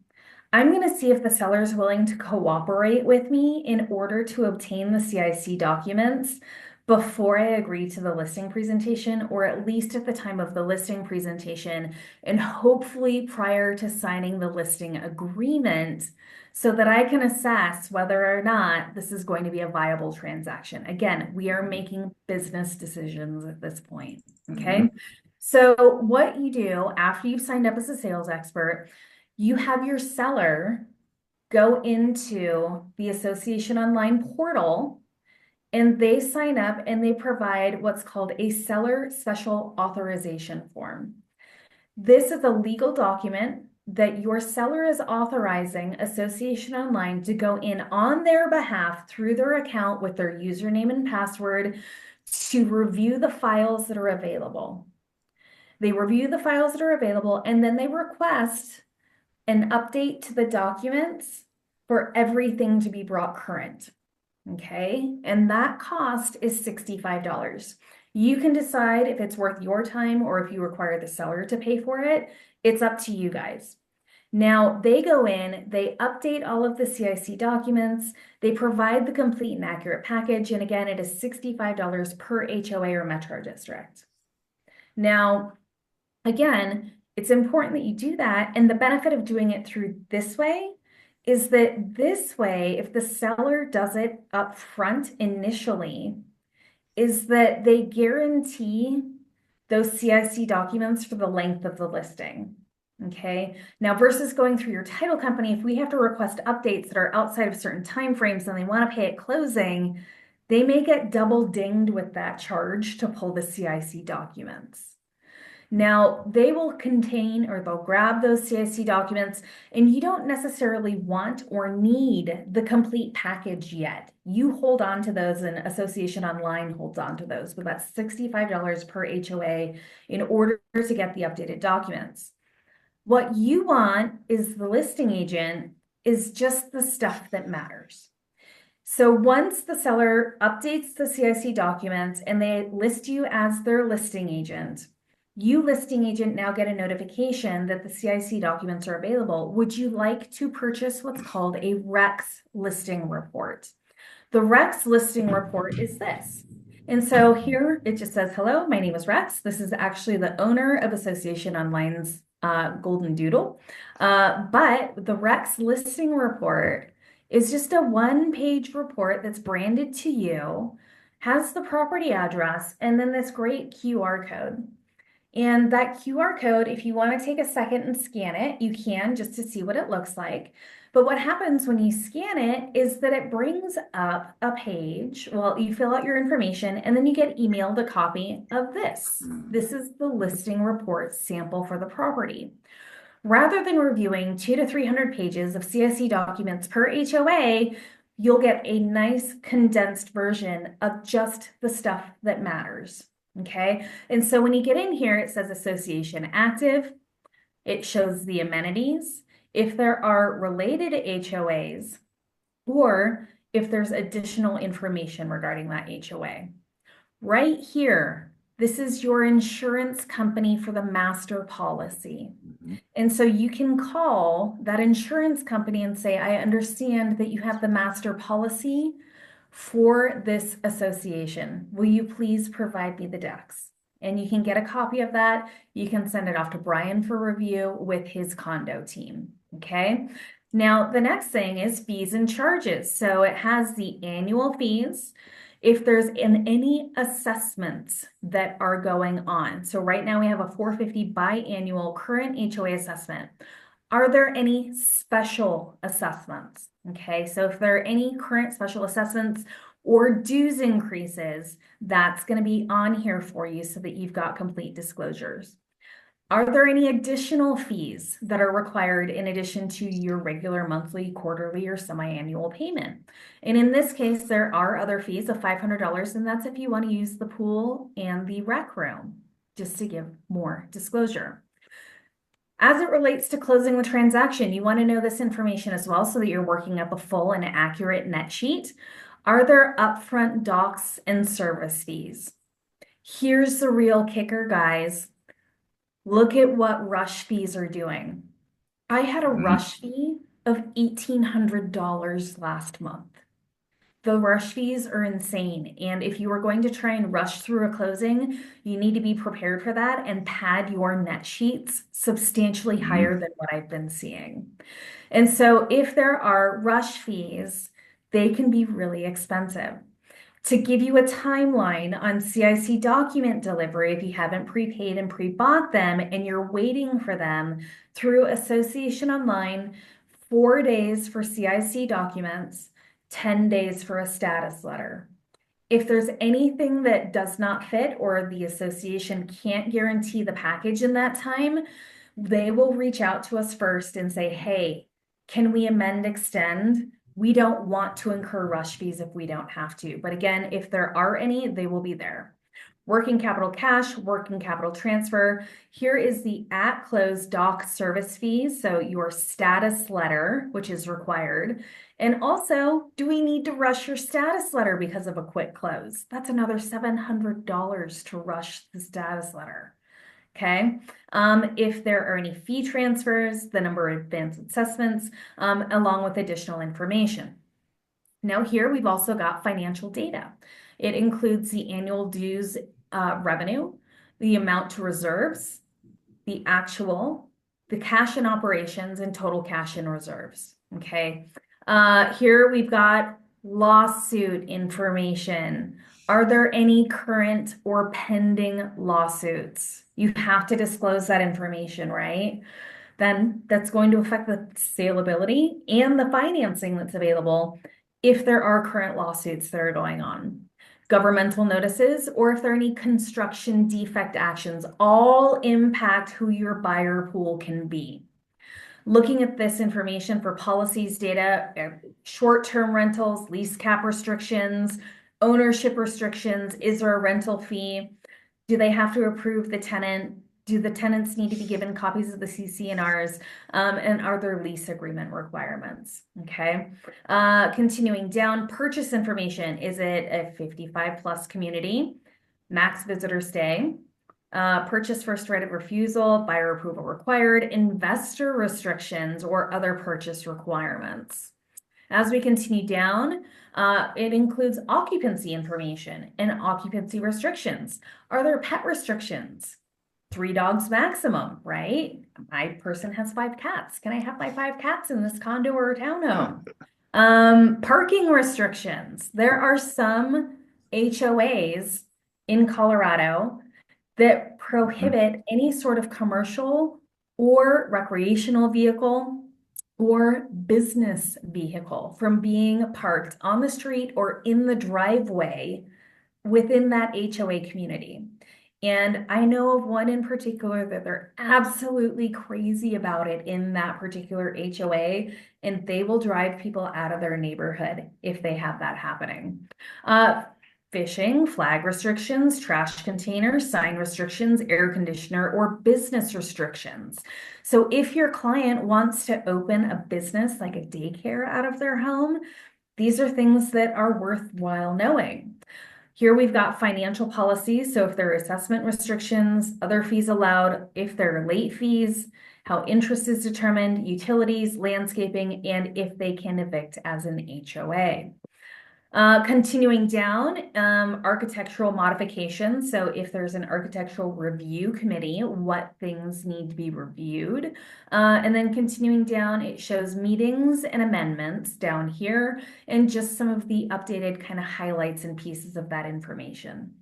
I'm going to see if the seller is willing to cooperate with me in order to obtain the CIC documents before I agree to the listing presentation, or at least at the time of the listing presentation, and hopefully prior to signing the listing agreement, so that I can assess whether or not this is going to be a viable transaction. Again, we are making business decisions at this point. Okay. Mhm. So what you do after you've signed up as a sales expert, you have your seller go into the Association Online portal, and they sign up and they provide what's called a seller special authorization form. This is a legal document that your seller is authorizing Association Online to go in on their behalf through their account with their username and password to review the files that are available. They review the files that are available, and then they request an update to the documents for everything to be brought current. Okay. And that cost is $65. You can decide if it's worth your time or if you require the seller to pay for it. It's up to you guys. Now they go in, they update all of the CIC documents, they provide the complete and accurate package. And again, it is $65 per HOA or metro district. Now, again, it's important that you do that. And the benefit of doing it through this way is that this way, if the seller does it up front initially, is that they guarantee those CIC documents for the length of the listing. Okay. Now, versus going through your title company, if we have to request updates that are outside of certain timeframes and they want to pay at closing, they may get double dinged with that charge to pull the CIC documents. Now, they will contain, or they'll grab those CIC documents, and you don't necessarily want or need the complete package yet. You hold on to those, and Association Online holds on to those, but that's $65 per HOA in order to get the updated documents. What you want is the listing agent is just the stuff that matters. So once the seller updates the CIC documents and they list you as their listing agent, you, listing agent, now get a notification that the CIC documents are available. Would you like to purchase what's called a REX listing report? The REX listing report is this. And so here it just says, hello, my name is Rex. This is actually the owner of Association Online's Golden Doodle. But the REX listing report is just a one-page report that's branded to you, has the property address, and then this great QR code. And that QR code, if you want to take a second and scan it, you can, just to see what it looks like. But what happens when you scan it is that it brings up a page. Well, you fill out your information and then you get emailed a copy of this. This is the listing report sample for the property. Rather than reviewing 200 to 300 pages of CIC documents per HOA, you'll get a nice condensed version of just the stuff that matters. Okay. And so when you get in here, it says association active. It shows the amenities, if there are related HOAs, or if there's additional information regarding that HOA. Right here, this is your insurance company for the master policy. Mhm. And so you can call that insurance company and say, I understand that you have the master policy for this association. Will you please provide me the decks? And you can get a copy of that. You can send it off to Brian for review with his condo team. Okay. Now, the next thing is fees and charges. So it has the annual fees. If there's any assessments that are going on. So right now we have a 450 biannual current HOA assessment. Are there any special assessments? Okay, so if there are any current special assessments or dues increases, that's going to be on here for you so that you've got complete disclosures. Are there any additional fees that are required in addition to your regular monthly, quarterly, or semi-annual payment? And in this case, there are other fees of $500, and that's if you want to use the pool and the rec room, just to give more disclosure. As it relates to closing the transaction, you want to know this information as well so that you're working up a full and accurate net sheet. Are there upfront docs and service fees? Here's the real kicker, guys. Look at what rush fees are doing. I had a Mhm. rush fee of $1,800 last month. The rush fees are insane. And if you are going to try and rush through a closing, you need to be prepared for that and pad your net sheets substantially higher Mhm. than what I've been seeing. And so if there are rush fees, they can be really expensive. To give you a timeline on CIC document delivery, if you haven't prepaid and pre-bought them and you're waiting for them through Association Online, 4 days for CIC documents, 10 days for a status letter. If there's anything that does not fit or the association can't guarantee the package in that time, they will reach out to us first and say, hey, can we amend, extend? We don't want to incur rush fees if we don't have to. But again, if there are any, they will be there. Working capital cash, working capital transfer. Here is the at close doc service fees. So your status letter, which is required. And also, do we need to rush your status letter because of a quick close? That's another $700 to rush the status letter. Okay. If there are any fee transfers, the number of advanced assessments, along with additional information. Now here we've also got financial data. It includes the annual dues revenue, the amount to reserves, the actual, the cash in operations, and total cash in reserves. Okay. Here we've got lawsuit information. Are there any current or pending lawsuits? You have to disclose that information, right? Then that's going to affect the saleability and the financing that's available if there are current lawsuits that are going on. Governmental notices, or if there are any construction defect actions, all impact who your buyer pool can be. Looking at this information for policies, data, short-term rentals, lease cap restrictions, ownership restrictions, is there a rental fee? Do they have to approve the tenant? Do the tenants need to be given copies of the CC&Rs? And are there lease agreement requirements? Okay. Continuing down, purchase information. Is it a 55 plus community? Max visitor stay? Purchase first right of refusal, buyer approval required, investor restrictions, or other purchase requirements. As we continue down, it includes occupancy information and occupancy restrictions. Are there pet restrictions? 3 dogs maximum, right? My person has 5 cats. Can I have my 5 cats in this condo or townhome? Parking restrictions. There are some HOAs in Colorado that Mhm. prohibit any sort of commercial or recreational vehicle or business vehicle from being parked on the street or in the driveway within that HOA community. And I know of one in particular that they're absolutely crazy about it in that particular HOA, and they will drive people out of their neighborhood if they have that happening. Fishing, flag restrictions, trash containers, sign restrictions, air conditioner, or business restrictions. So if your client wants to open a business like a daycare out of their home, these are things that are worthwhile knowing. Here we've got financial policies. So if there are assessment restrictions, other fees allowed, if there are late fees, how interest is determined, utilities, landscaping, and if they can evict as an HOA. Continuing down, architectural modifications. So if there's an architectural review committee, what things need to be reviewed. And then continuing down, it shows meetings and amendments down here, and just some of the updated kind of highlights and pieces of that information.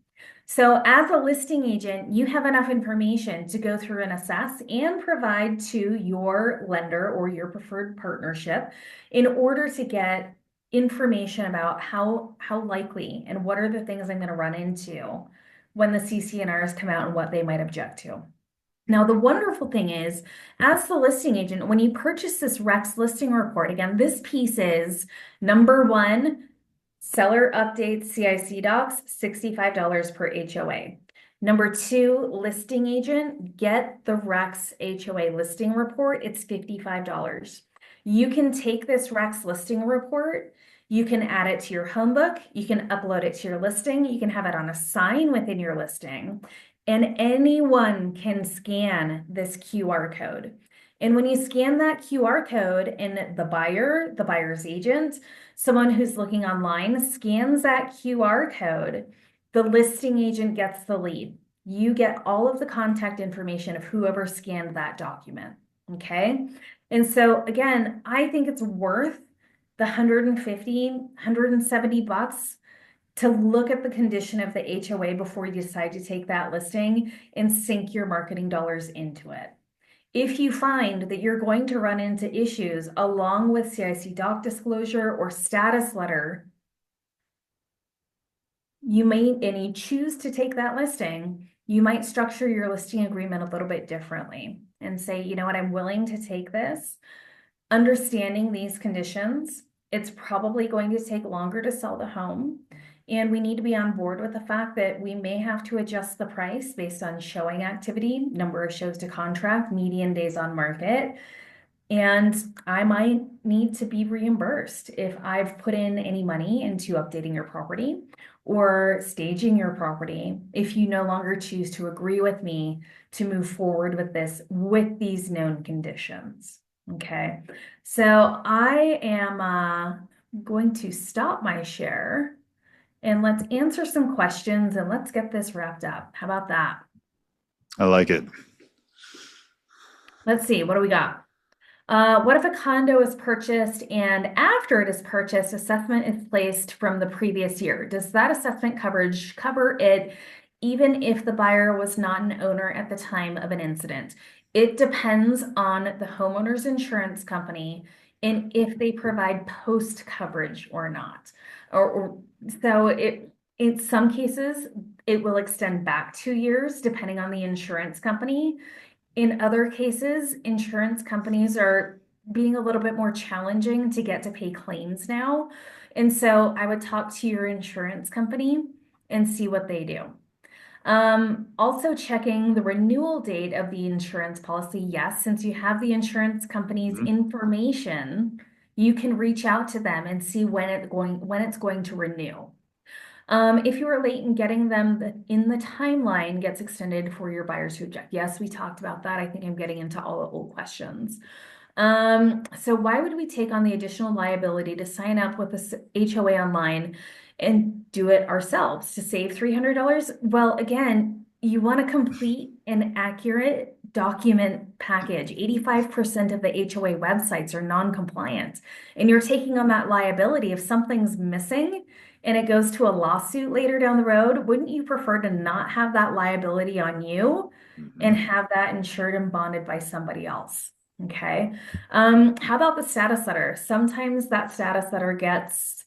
So as a listing agent, you have enough information to go through and assess and provide to your lender or your preferred partnership in order to get information about how likely and what are the things I'm going to run into when the CCNRs come out and what they might object to. Now, the wonderful thing is, as the listing agent, when you purchase this Rex listing report, again, this piece is number one, seller updates CIC docs, $65 per HOA. Number two, listing agent, get the Rex HOA listing report, it's $55. You can take this Rex listing report, you can add it to your home book, you can upload it to your listing, you can have it on a sign within your listing, and anyone can scan this QR code. And when you scan that QR code and the buyer's agent, someone who's looking online scans that QR code, the listing agent gets the lead. You get all of the contact information of whoever scanned that document, okay? And so again, I think it's worth the 150, 170 bucks to look at the condition of the HOA before you decide to take that listing and sink your marketing dollars into it. If you find that you're going to run into issues along with CIC doc disclosure or status letter, and you choose to take that listing, you might structure your listing agreement a little bit differently and say, you know what, I'm willing to take this, understanding these conditions. It's probably going to take longer to sell the home. And we need to be on board with the fact that we may have to adjust the price based on showing activity, number of shows to contract, median days on market. And I might need to be reimbursed if I've put in any money into updating your property or staging your property, if you no longer choose to agree with me to move forward with this with these known conditions. Okay, so I am going to stop my share and let's answer some questions and let's get this wrapped up. How about that? I like it. Let's see, what do we got? What if a condo is purchased and after it is purchased, assessment is placed from the previous year? Does that assessment coverage cover it even if the buyer was not an owner at the time of an incident? It depends on the homeowner's insurance company and if they provide post coverage or not. So in some cases, it will extend back 2 years depending on the insurance company. In other cases, insurance companies are being a little bit more challenging to get to pay claims now. And so I would talk to your insurance company and see what they do. Also checking the renewal date of the insurance policy. Yes, since you have the insurance company's information, you can reach out to them and see when it's going to renew. If you are late in getting them in the timeline gets extended for your buyers who object. Yes, we talked about that. I think I'm getting into all the old questions. So why would we take on the additional liability to sign up with the HOA online and do it ourselves to save $300? Well, again, you want a complete and accurate document package. 85% of the HOA websites are non-compliant, and you're taking on that liability if something's missing and it goes to a lawsuit later down the road. Wouldn't you prefer to not have that liability on you and have that insured and bonded by somebody else? Okay. How about the status letter? Sometimes that status letter gets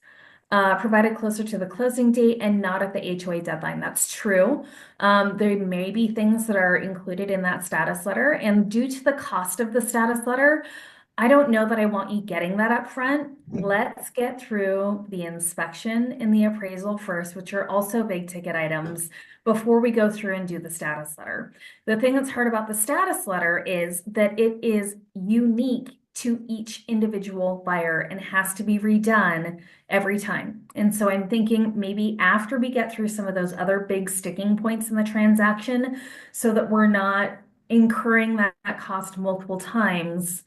provided closer to the closing date and not at the HOA deadline. That's true. There may be things that are included in that status letter, and due to the cost of the status letter, I don't know that I want you getting that up front. Let's get through the inspection and the appraisal first, which are also big ticket items, before we go through and do the status letter. The thing that's hard about the status letter is that it is unique to each individual buyer and has to be redone every time. And so I'm thinking maybe after we get through some of those other big sticking points in the transaction, so that we're not incurring that cost multiple times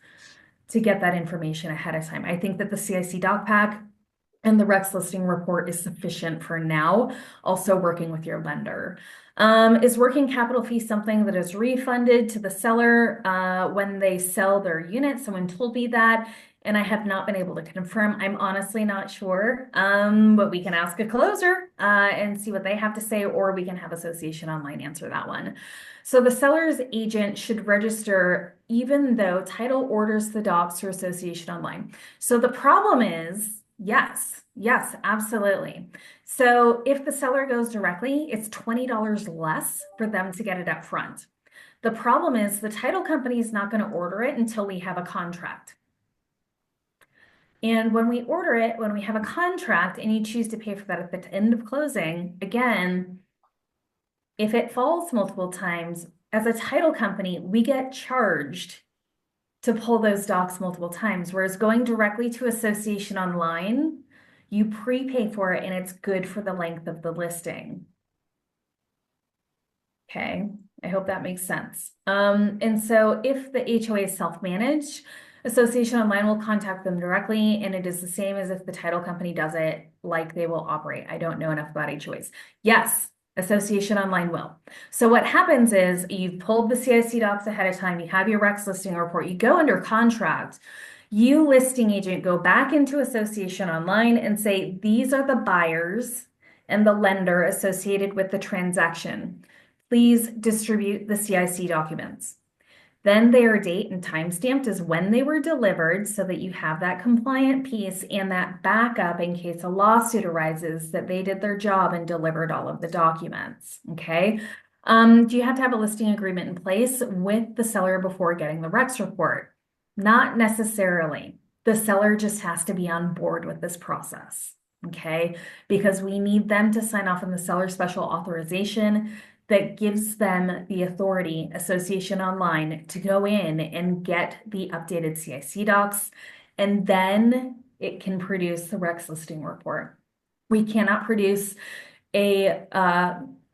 to get that information ahead of time. I think that the CIC doc pack and the Rex listing report is sufficient for now. Also working with your lender. Is working capital fee something that is refunded to the seller when they sell their unit? Someone told me that, and I have not been able to confirm. I'm honestly not sure, but we can ask a closer and see what they have to say, or we can have Association Online answer that one. So the seller's agent should register even though title orders the docs through Association Online. So the problem is, yes, absolutely. So if the seller goes directly, it's $20 less for them to get it up front. The problem is the title company is not going to order it until we have a contract. And when we order it, when we have a contract and you choose to pay for that at the end of closing, again, if it falls multiple times, as a title company, we get charged to pull those docs multiple times, whereas going directly to Association Online, you prepay for it and it's good for the length of the listing. Okay, I hope that makes sense. And so if the HOA is self-managed, Association Online will contact them directly, and it is the same as if the title company does it, like they will operate. I don't know enough about HOAs. Yes, Association Online will. So what happens is you've pulled the CIC docs ahead of time, you have your Rex listing report, you go under contract, you listing agent go back into Association Online and say, these are the buyers and the lender associated with the transaction. Please distribute the CIC documents. Then their date and time stamped is when they were delivered so that you have that compliant piece and that backup in case a lawsuit arises that they did their job and delivered all of the documents. Okay. Do you have to have a listing agreement in place with the seller before getting the Rex report? Not necessarily. The seller just has to be on board with this process. Okay. Because we need them to sign off on the seller special authorization that gives them the authority, Association Online, to go in and get the updated CIC docs, and then it can produce the Rex listing report. We cannot produce an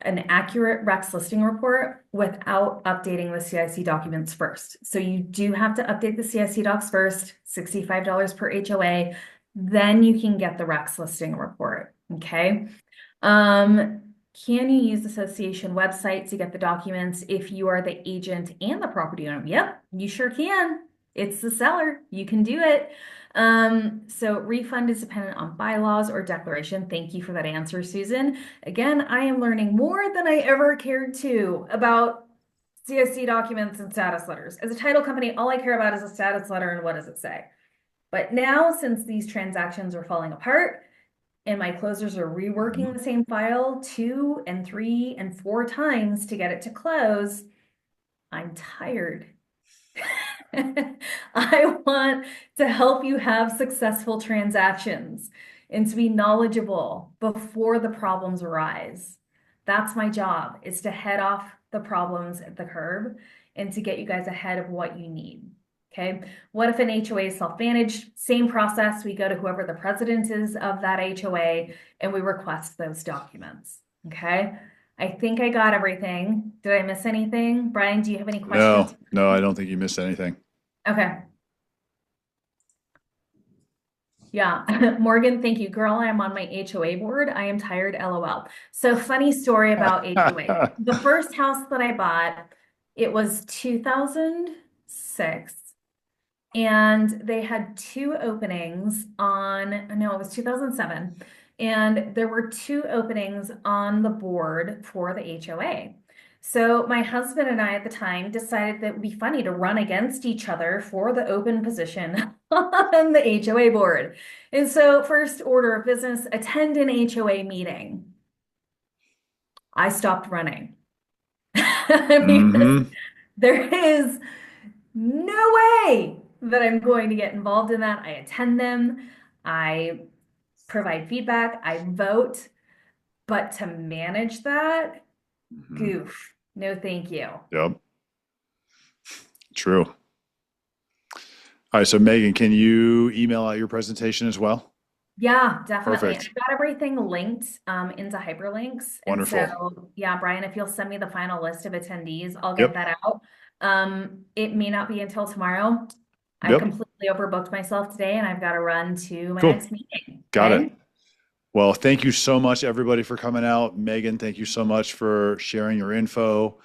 accurate Rex listing report without updating the CIC documents first. So you do have to update the CIC docs first, $65 per HOA, then you can get the Rex listing report, okay? Can you use the association website to get the documents if you are the agent and the property owner? Yep, you sure can. It's the seller. You can do it. So refund is dependent on bylaws or declaration. Thank you for that answer, Susan. Again, I am learning more than I ever cared to about CSC documents and status letters. As a title company, all I care about is a status letter and what does it say. But now, since these transactions are falling apart, and my closers are reworking the same file 2 and 3 and 4 times to get it to close, I'm tired. I want to help you have successful transactions and to be knowledgeable before the problems arise. That's my job, is to head off the problems at the curb and to get you guys ahead of what you need. Okay, what if an HOA is self-managed? Same process. We go to whoever the president is of that HOA and we request those documents. Okay, I think I got everything. Did I miss anything? Brian, do you have any questions? No, I don't think you missed anything. Okay. Yeah, Morgan, thank you. Girl, I'm on my HOA board. I am tired, LOL. So funny story about HOA. The first house that I bought, it was 2006. And they had 2 openings on, no, it was 2007. And there were 2 openings on the board for the HOA. So my husband and I at the time decided that it would be funny to run against each other for the open position on the HOA board. And so first order of business, attend an HOA meeting. I stopped running. Because there is no way that I'm going to get involved in that. I attend them, I provide feedback, I vote, but to manage that, goof. No, thank you. Yep. True. All right. So Megan, can you email out your presentation as well? Yeah, definitely. Perfect. I've got everything linked into hyperlinks. And Wonderful. so, yeah, Brian, if you'll send me the final list of attendees, I'll get Yep. that out. It may not be until tomorrow. I Yep. completely overbooked myself today and I've got to run to my Cool. next meeting. Got it. Okay. Well, thank you so much, everybody, for coming out. Megan, thank you so much for sharing your info.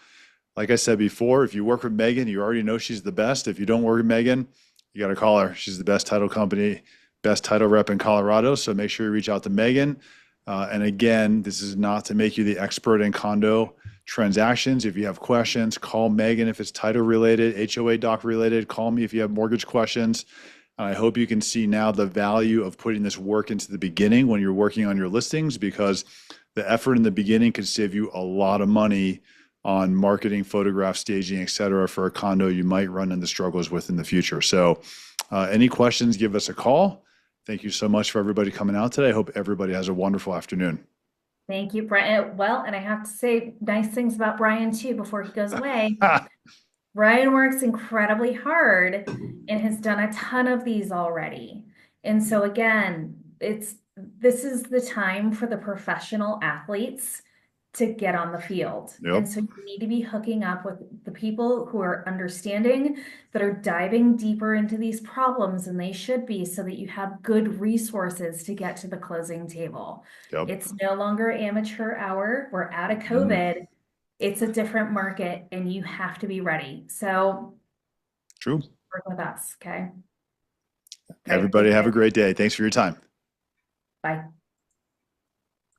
Like I said before, if you work with Megan, you already know she's the best. If you don't work with Megan, you got to call her. She's the best title company, best title rep in Colorado. So make sure you reach out to Megan. And again, this is not to make you the expert in condo transactions. If you have questions, call Megan if it's title related, HOA doc related. Call me if you have mortgage questions. And I hope you can see now the value of putting this work into the beginning when you're working on your listings, because the effort in the beginning could save you a lot of money on marketing, photograph, staging, et cetera, for a condo you might run into struggles with in the future. So, any questions, give us a call. Thank you so much for everybody coming out today. I hope everybody has a wonderful afternoon. Thank you, Brian. Well, and I have to say nice things about Brian too before he goes away. Brian works incredibly hard and has done a ton of these already. And so again, this is the time for the professional athletes to get on the field. And Yep. so you need to be hooking up with the people who are understanding, that are diving deeper into these problems than they should be, so that you have good resources to get to the closing table. Yep. It's no longer amateur hour. We're out of Mm, COVID. It's a different market and you have to be ready. So true. work with us. Okay. All right. Everybody Take have a care. great day. Thanks for your time. Bye.